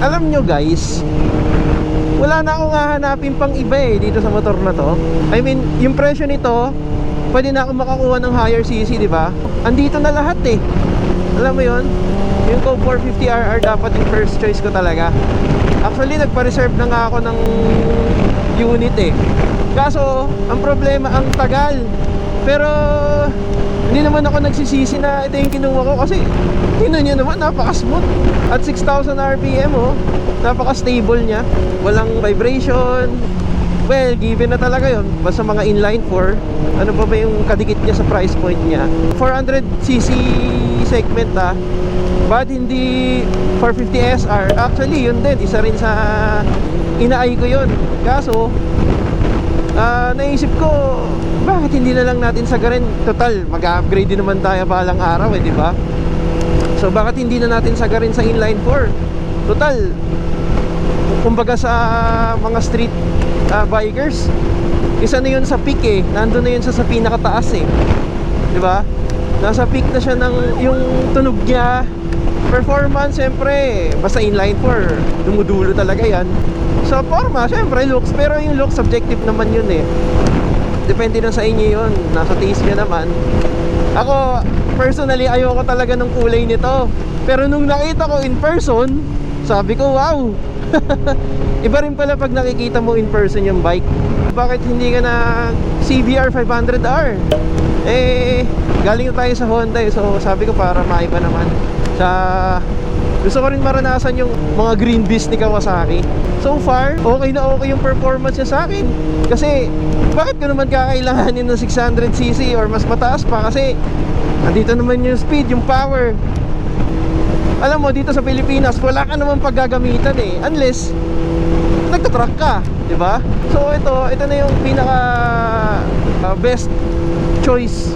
Alam nyo guys, wala na akong hahanapin pang iba dito sa motor na to. I mean, yung presyo nito, pwede na akong makakuha ng higher cc, di ba? Andito na lahat Alam mo yon? Yung Cove 450RR dapat yung first choice ko talaga. Actually, nagpa-reserve na nga ako ng unit Kaso, ang problema, ang tagal. Pero, hindi naman ako nagsisisi na ito yung kinuha ko kasi tingnan nyo naman, napaka-smooth. At 6,000 RPM napaka-stable niya. Walang vibration. Well, given na talaga yon. Basta mga inline 4. Ano pa ba yung kadikit niya sa price point niya? 400cc segment but hindi 450SR. Actually, yun din, isa rin sa inaay ko yun. Kaso, naisip ko, bakit hindi na lang natin sagarin? Total, mag-upgrade din naman tayo balang araw di ba? So bakit hindi na natin sagarin sa inline 4? Total, kumbaga sa mga street bikers, isa na yun sa peak nandun na yun sa pinakataas di ba? Nasa peak na siya ng yung tunog niya. Performance, syempre, basta inline 4, dumudulo talaga yan. So forma, syempre looks, pero yung looks subjective naman yun depende na sa inyo yun, nasa taste nyo naman. Ako, personally, ayoko talaga ng kulay nito. Pero nung nakita ko in person, sabi ko, wow. Iba rin pala pag nakikita mo in person yung bike. Bakit hindi ka na CBR 500R? Galing na tayo sa Honda so sabi ko para maiba naman. Gusto ko rin maranasan yung mga green beast ni Kawasaki. So far, okay na okay yung performance niya sa akin. Kasi, bakit ko naman kakailanganin ng 600cc or mas mataas pa? Kasi, andito naman yung speed, yung power. Alam mo, dito sa Pilipinas, wala ka naman paggagamitan unless, nagtatrack ka, di ba? So, ito na yung pinaka best choice